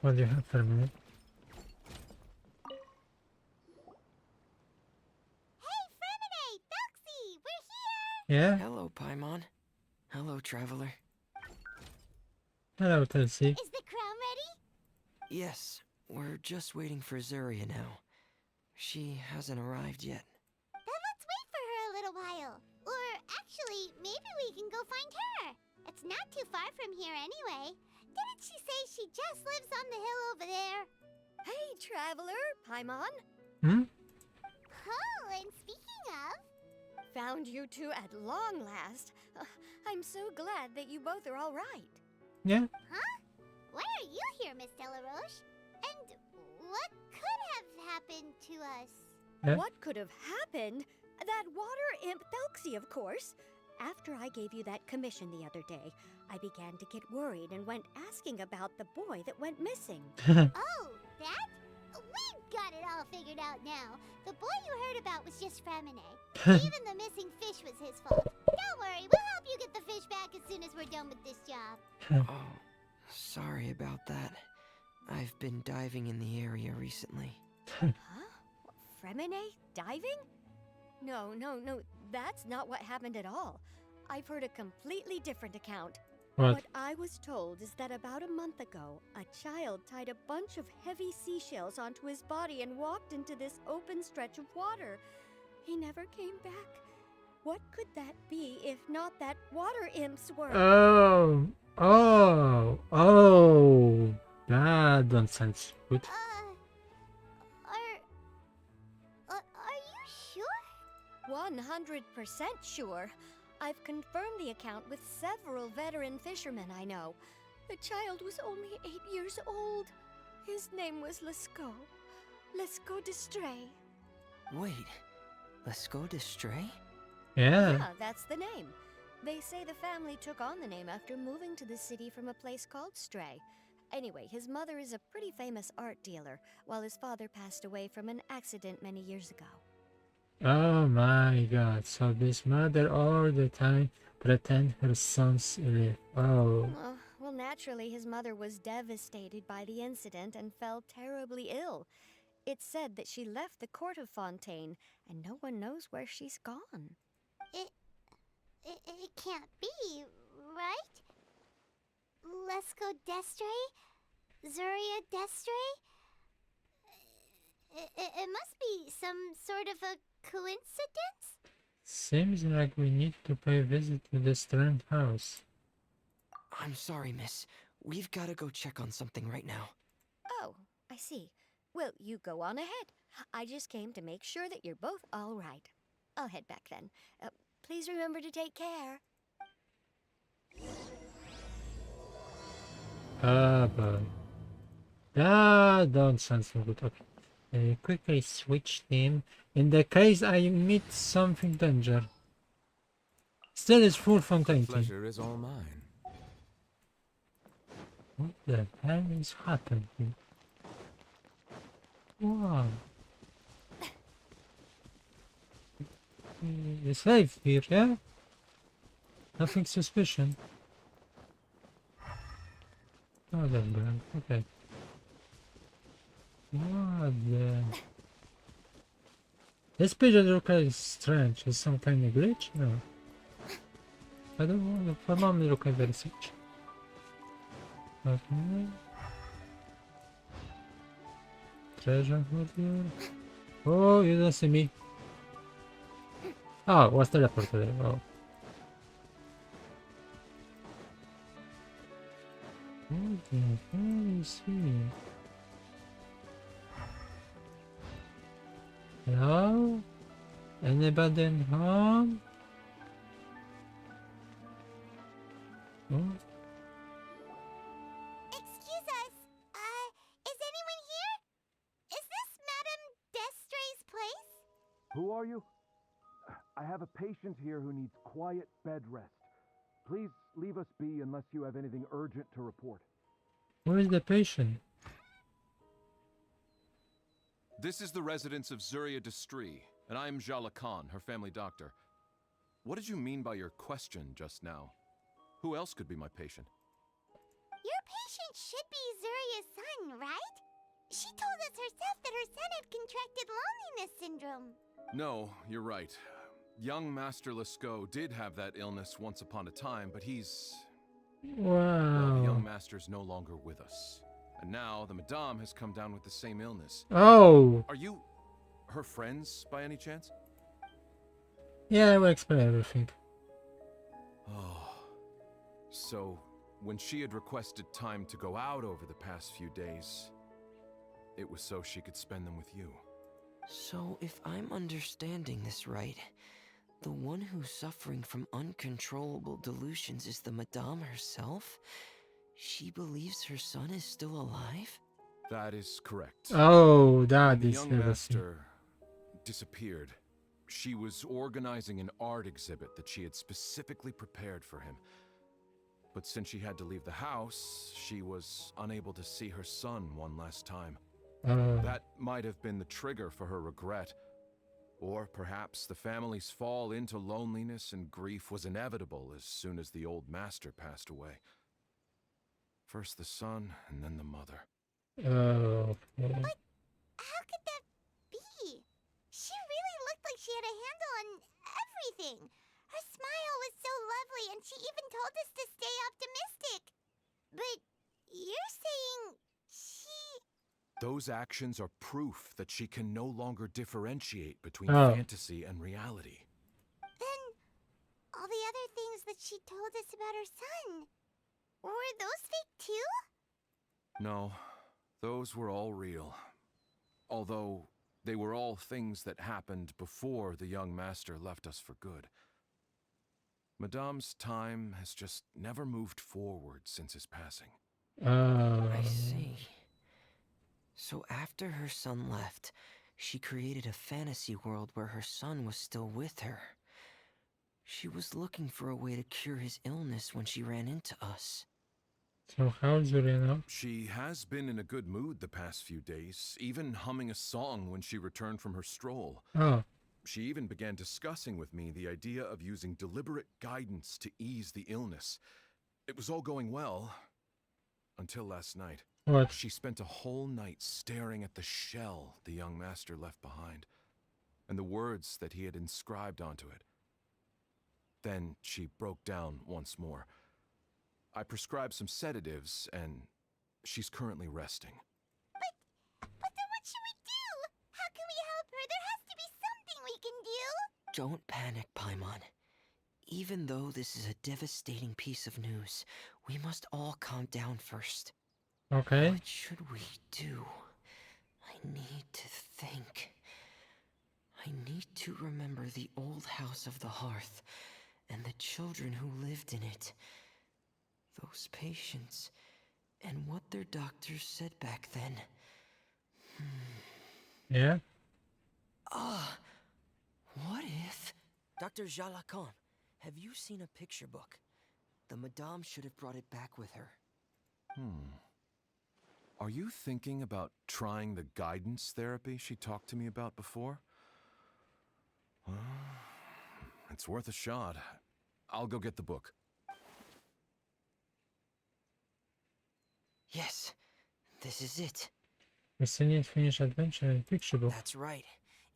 What do you have for me? Hey, Fremine! Thelxie! We're here! Yeah? Hello, Paimon. Hello, traveler. Hello, Thelxie. Is the crown ready? Yes, we're just waiting for Zuria now. She hasn't arrived yet. Then let's wait for her a little while. Or actually, maybe we can go find her. It's not too far from here anyway. Didn't she say she just lives on the hill over there? Hey, traveler, Paimon. Hmm? Oh, and speaking of... Found you two at long last. I'm so glad that you both are all right. Yeah? Huh? Why are you here, Miss Delaroche? And what could have happened to us? Yeah? What could have happened? That water imp Thelxie, of course. After I gave you that commission the other day, I began to get worried and went asking about the boy that went missing. Oh, that? We've got it all figured out now. The boy you heard about was just Fremine. Even the missing fish was his fault. Don't worry, we'll help you get the fish back as soon as we're done with this job. Oh, sorry about that. I've been diving in the area recently. Huh? Fremine? Diving? No, that's not what happened at all. I've heard a completely different account. What? I was told is that about a month ago, a child tied a bunch of heavy seashells onto his body and walked into this open stretch of water. He never came back. What could that be if not that water imp's work? Oh! Oh! Oh! That don't sound good. Are you sure? 100% sure. I've confirmed the account with several veteran fishermen I know. The child was only 8 years old. His name was Lescaut. Lescaut d'Estray. Wait, let's go to Stray? Yeah. Yeah, that's the name. They say the family took on the name after moving to the city from a place called Stray. Anyway, his mother is a pretty famous art dealer, while his father passed away from an accident many years ago. Oh my god. So this mother all the time pretend her son's alive. Oh. Well, naturally, his mother was devastated by the incident and fell terribly ill. It's said that she left the court of Fontaine, and no one knows where she's gone. It can't be, right? Lescaut d'Estray? Zuria d'Estray? It must be some sort of a coincidence? Seems like we need to pay a visit to the Strand house. I'm sorry, miss. We've gotta go check on something right now. Oh, I see. Well, you go on ahead. I just came to make sure that you're both all right. I'll head back then. Please remember to take care. Ah, boy. That don't sound so good. Okay. Quickly switch team. In the case I meet something danger. Still is full Fontaine team. Pleasure is all mine. What the hell is happening? Wow. It's safe here, yeah? Nothing suspicious. Oh, that's grand. Okay. What the... This picture looks like strange. Is some kind of glitch? No. I don't know. For mom, it looks very strange. Okay. Treasure hoard here. Oh, you don't see me. Oh, was teleported there. Oh. What the hell is he? Hello? Anybody in home? Oh, Excuse us. Is anyone here? Is this Madame d'Estray's place? Who are you? I have a patient here who needs quiet bed rest. Please leave us be unless you have anything urgent to report. where is the patient? This is the residence of Zuria d'Estray, and I'm Jala Khan, her family doctor. What did you mean by your question just now? Who else could be my patient? Your patient patient should be Zuria's son, right? She told us herself that her son had contracted loneliness syndrome. No, you're right. Young Master Lescaut did have that illness once upon a time, but well, the young Wow. master's no longer with us. And now the Madame has come down with the same illness. Oh, Are you her friends by any chance? yeah, I will explain everything. Oh. So, when she had requested time to go out over the past few days, it was so she could spend them with you. So, if I'm understanding this right, the one who's suffering from uncontrollable delusions is the Madame herself? She believes her son is still alive? That is correct. Oh, When that the is young everything. master disappeared, she was organizing an art exhibit that she had specifically prepared for him. But since she had to leave the house, she was unable to see her son one last time. That might have been the trigger for her regret. Or perhaps the family's fall into loneliness and grief was inevitable as soon as the old master passed away. First the son, and then the mother. Okay. How could that be? She really looked like she had a handle on everything. Her smile was so lovely, and she even told us to stay optimistic. But you're saying she... Those actions are proof that she can no longer differentiate between Oh. fantasy and reality. Then all the other things that she told us about her son, were those fake too? No, those were all real. Although they were all things that happened before the young master left us for good. Madame's time has just never moved forward since his passing. I see. So after her son left, she created a fantasy world where her son was still with her. She was looking for a way to cure his illness when she ran into us. So how's Zuria now? She has been in a good mood the past few days, even humming a song when she returned from her stroll. Oh, She even began discussing with me the idea of using deliberate guidance to ease the illness. It was all going well, until last night. what? She spent a whole night staring at the shell the young master left behind, and the words that he had inscribed onto it. Then she broke down once more. I prescribed some sedatives, and she's currently resting. But then what should we do? How can we help her? There has to be something we can do. Don't panic, Paimon. Even though this is a devastating piece of news, we must all calm down first. Okay. What should we do? I need to think. I need to remember the old house of the hearth and the children who lived in it. Those patients and what their doctors said back then. Yeah. What if... Dr. Jalacan, have you seen a picture book? The Madame should have brought it back with her. Are you thinking about trying the guidance therapy she talked to me about before? It's worth a shot. I'll go get the book. Yes, this is it. Resilient Finish Adventure and Picture Book. That's right.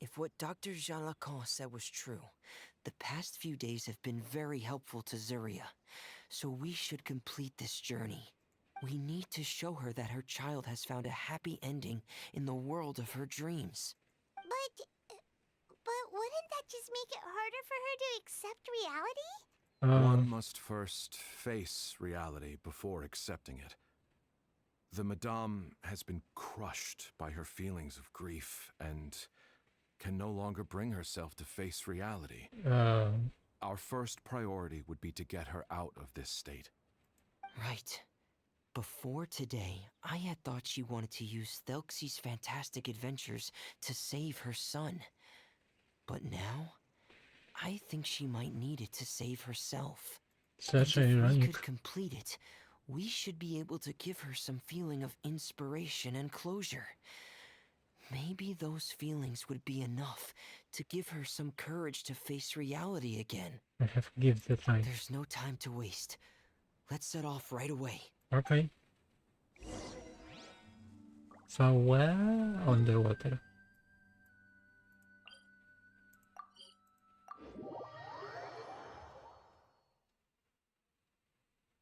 If what Dr. Jalacan said was true, the past few days have been very helpful to Zuria. So we should complete this journey. We need to show her that her child has found a happy ending in the world of her dreams. But wouldn't that just make it harder for her to accept reality? One must first face reality before accepting it. The Madame has been crushed by her feelings of grief and can no longer bring herself to face reality. Our first priority would be to get her out of this state. Right. Before today, I had thought she wanted to use Thelxie's fantastic adventures to save her son. But now, I think she might need it to save herself. Such And if we ironic. could complete it, we should be able to give her some feeling of inspiration and closure. Maybe those feelings would be enough to give her some courage to face reality again. I have give the time. There's no time to waste. Let's set off right away. Okay. Somewhere underwater.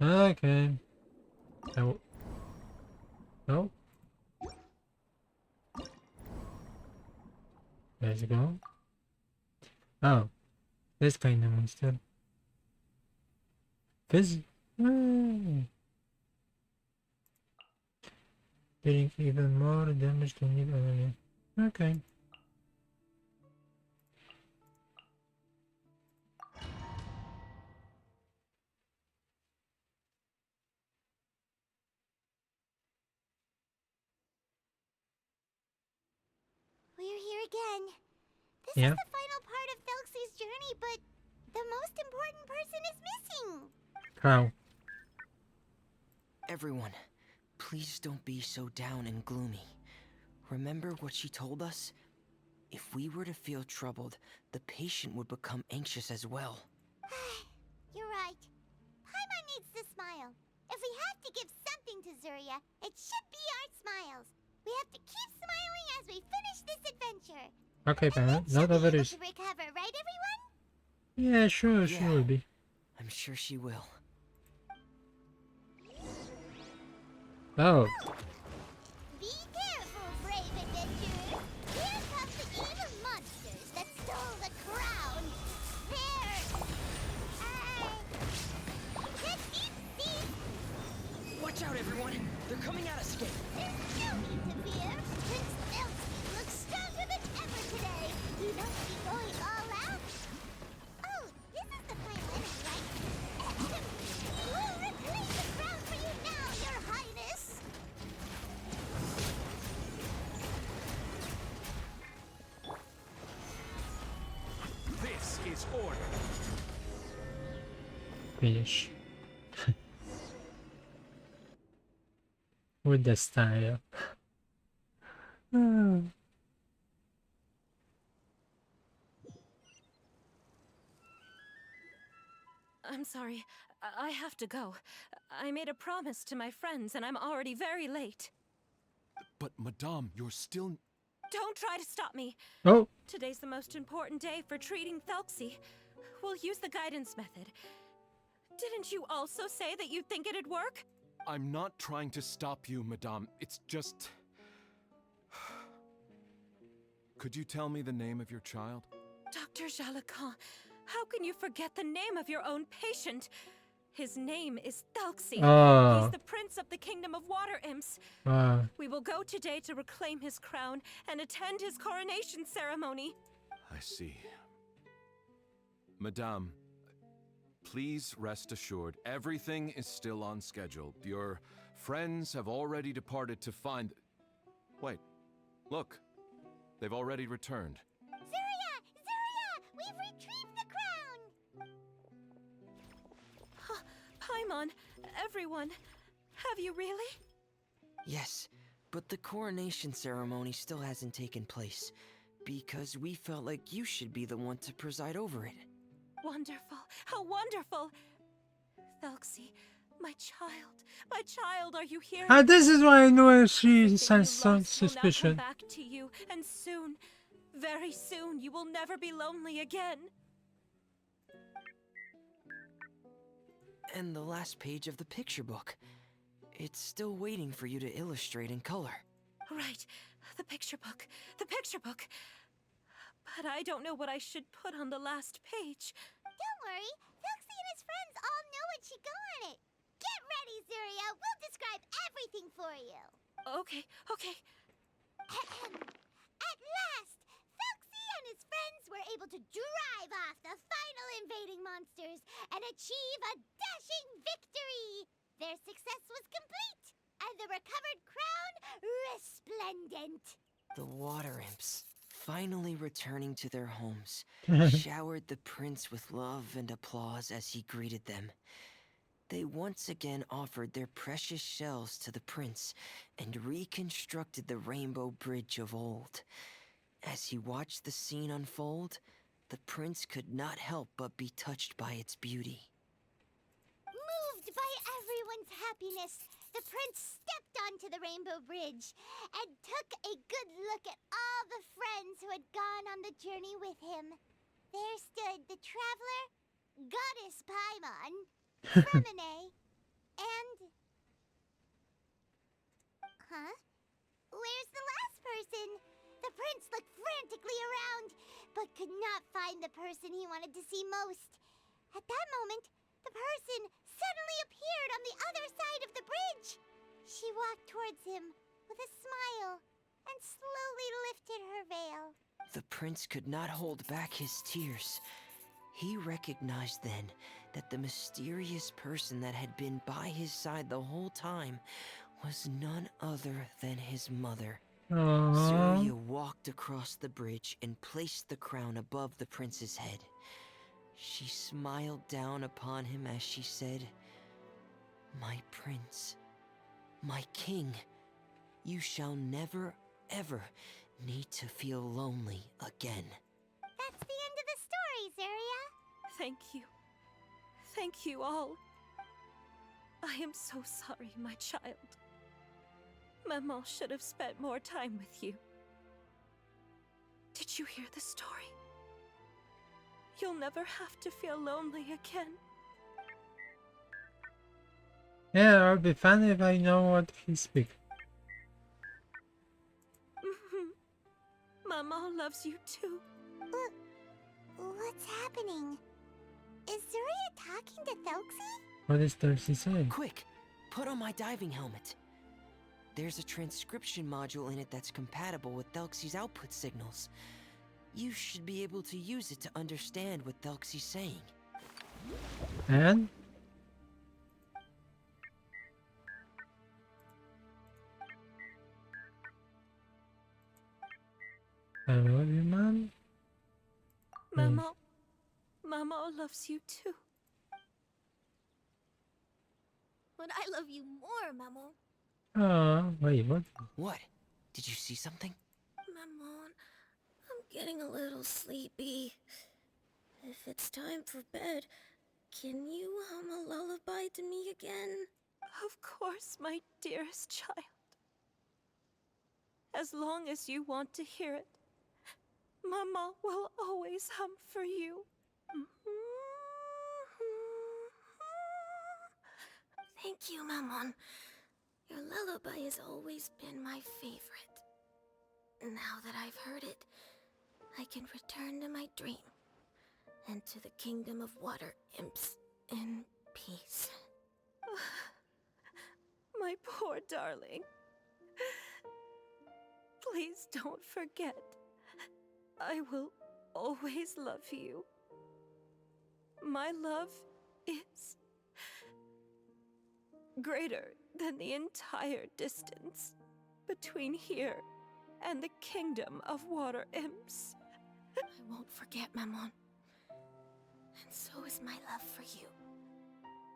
Okay. No. No. Let's go. Oh, this kind of monster. Fizz. Dealing even more damage to new enemy. Okay. We're here again. This Yeah. is the final part of Thelxie's journey, but the most important person is missing. Crow. Everyone, please don't be so down and gloomy. Remember what she told us? If we were to feel troubled, the patient would become anxious as well. You're right. Paimon needs to smile. If we have to give something to Zuria, it should be our smiles. We have to keep smiling as we finish this adventure. Okay, And then Pam. she'll Not be over able this. to recover, right, everyone? Yeah, sure, Yeah. she will be. I'm sure she will. Oh. Be careful, brave adventurers. Here come the evil monsters that stole the crown. They're... Thelxie! Watch out, everyone! They're coming at us again! There's no need to fear. Prince Thelxie looks stronger than ever today. He must be going all out. Oh, this is the final enemy, right? We'll reclaim the crown for you now, Your Highness. This is order. Finish. With the style. I'm sorry. I have to go. I made a promise to my friends and I'm already very late. But, Madame, you're still... Don't try to stop me. Oh, Today's the most important day for treating Thelxie. We'll use the guidance method. Didn't you also say that you think it'd work? I'm not trying to stop you, Madame. It's just... Could you tell me the name of your child? Dr. Jalacan, how can you forget the name of your own patient? His name is Thelxie. Oh. He's the prince of the kingdom of water imps. We will go today to reclaim his crown and attend his coronation ceremony. I see. Madame, please rest assured, everything is still on schedule. Your friends have already departed to find... Wait, look. They've already returned. Zuria! Zuria! We've retrieved the crown! Paimon, everyone, have you really? Yes, but the coronation ceremony still hasn't taken place, because we felt like you should be the one to preside over it. Wonderful, how wonderful! Thelxie, my child, are you here? This is why I know she Everything sends you some lost will now come suspicion. back to you, and soon, very soon, you will never be lonely again. And the last page of the picture book. It's still waiting for you to illustrate in color. Right, the picture book. But I don't know what I should put on the last page. Don't worry, Thelxie and his friends all know what should go on it. Get ready, Zuria. We'll describe everything for you. Okay. At last, Thelxie and his friends were able to drive off the final invading monsters and achieve a dashing victory. Their success was complete, and the recovered crown resplendent. The water imps, finally returning to their homes, showered the prince with love and applause as he greeted them. They once again offered their precious shells to the prince and reconstructed the rainbow bridge of old. As he watched the scene unfold, the prince could not help but be touched by its beauty. Moved by everyone's happiness, the prince stepped onto the Rainbow Bridge and took a good look at all the friends who had gone on the journey with him. There stood the traveler, Goddess Paimon, Fremine, and... Huh? Where's the last person? The prince looked frantically around, but could not find the person he wanted to see most. At that moment, the person suddenly appeared on the other side of the bridge. She walked towards him with a smile and slowly lifted her veil. The prince could not hold back his tears. He recognized then that the mysterious person that had been by his side the whole time was none other than his mother. Zuria walked across the bridge and placed the crown above the prince's head. She smiled down upon him as she said, "My prince, my king, you shall never, ever need to feel lonely again." That's the end of the story, Zuria. Thank you. Thank you all. I am so sorry, my child. Maman should have spent more time with you. Did you hear the story? You'll never have to feel lonely again. Yeah, it'll be fun if I know what he speaks. Maman loves you too. What's happening? Is Zuria talking to Thelxie? What is Thelxie saying? Quick, put on my diving helmet. There's a transcription module in it that's compatible with Thelxie's output signals. You should be able to use it to understand what Thelxie's saying. And? I love you, Mom. Maman. Maman loves you too. But I love you more, Maman. Oh, wait, what? What? Did you see something? Maman, I'm getting a little sleepy. If it's time for bed, can you hum a lullaby to me again? Of course, my dearest child. As long as you want to hear it, Maman will always hum for you. Thank you, Maman. Your lullaby has always been my favorite. Now that I've heard it, I can return to my dream and to the kingdom of water imps in peace. My poor darling. Please don't forget. I will always love you. My love is greater than the entire distance between here and the kingdom of water imps. I won't forget, Maman. And so is my love for you.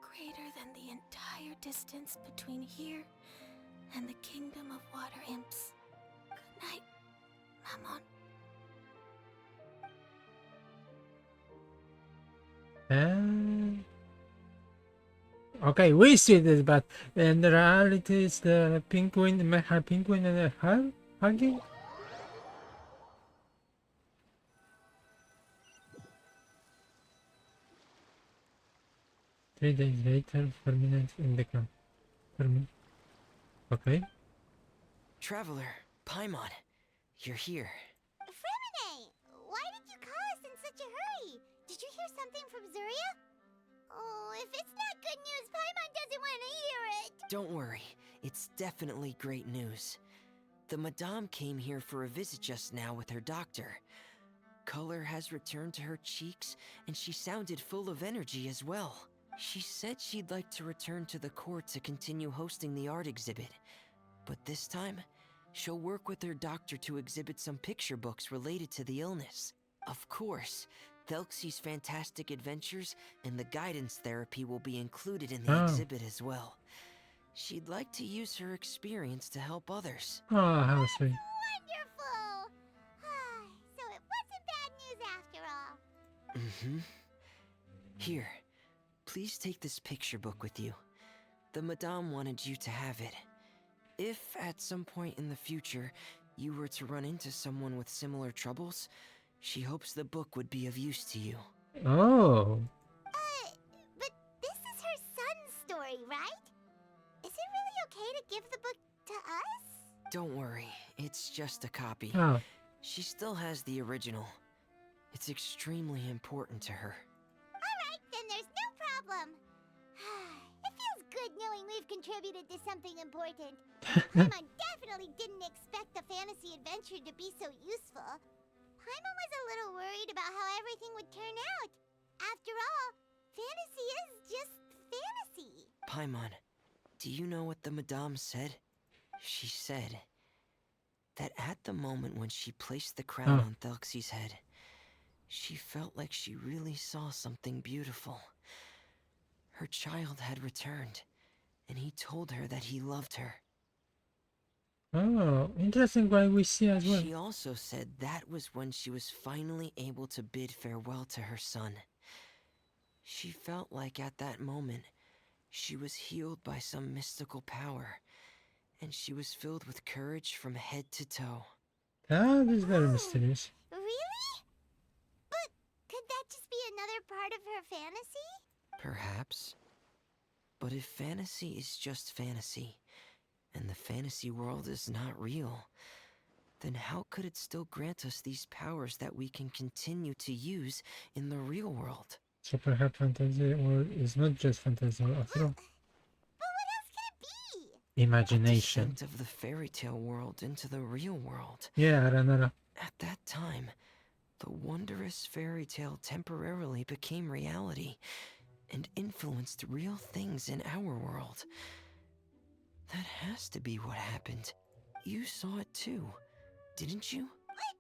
Greater than the entire distance between here and the kingdom of water imps. Good night, Maman. Okay, we see this, but in reality, it's the penguin, mecha penguin, and the hugging. Three days later, 4 minutes in the camp. Okay. Traveler, Paimon, you're here. Fremine! Why did you call us in such a hurry? Did you hear something from Zuria? Oh, if it's not good news, Paimon doesn't want to hear it! Don't worry, it's definitely great news. The Madame came here for a visit just now with her doctor. Color has returned to her cheeks, and she sounded full of energy as well. She said she'd like to return to the court to continue hosting the art exhibit. But this time, she'll work with her doctor to exhibit some picture books related to the illness. Of course, Thelxie's fantastic adventures and the guidance therapy will be included in the exhibit as well. She'd like to use her experience to help others. Oh, how sweet. Wonderful! So it wasn't bad news after all. Mm-hmm. Here, please take this picture book with you. The Madame wanted you to have it. If at some point in the future you were to run into someone with similar troubles, she hopes the book would be of use to you. Oh. But this is her son's story, right? Is it really okay to give the book to us? Don't worry, it's just a copy. Oh. She still has the original. It's extremely important to her. Alright, then there's no problem. It feels good knowing we've contributed to something important. Paimon definitely didn't expect the fantasy adventure to be so useful. Paimon was a little worried about how everything would turn out. After all, fantasy is just fantasy. Paimon, do you know what the Madame said? She said that at the moment when she placed the crown on Thelxie's head, she felt like she really saw something beautiful. Her child had returned, and he told her that he loved her. Oh, interesting why we see as well. She also said that was when she was finally able to bid farewell to her son. She felt like at that moment, she was healed by some mystical power, and she was filled with courage from head to toe. That is very mysterious. Really? But could that just be another part of her fantasy? Perhaps. But if fantasy is just fantasy, and the fantasy world is not real, then how could it still grant us these powers that we can continue to use in the real world? So perhaps fantasy or is not just fantasy after all. But what else could it be? Imagination. Descent of the fairy tale world into the real world. Yeah, Aranara. At that time, the wondrous fairy tale temporarily became reality and influenced real things in our world. That has to be what happened. You saw it too, didn't you? What?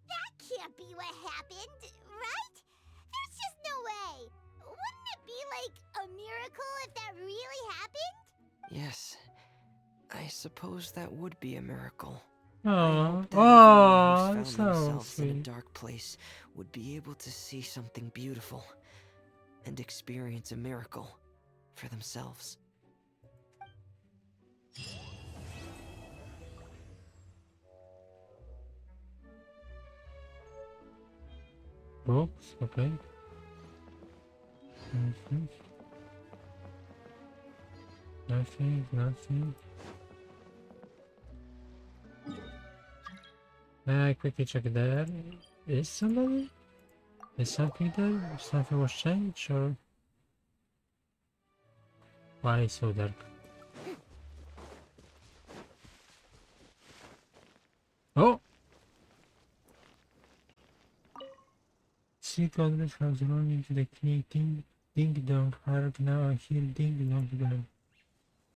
That can't be what happened, right? There's just no way. Wouldn't it be like a miracle if that really happened? Yes, I suppose that would be a miracle. I Oh, hope that everyone oh, who's so found themselves in a sweet. dark place would be able to see something beautiful and experience a miracle for themselves. Books, okay. Nothing, nothing. I quickly check there. Is somebody? Is something there? Something was changed or? Why so dark? Oh! See Godless has run into the ding dong. Hark now I hear ding dong bell.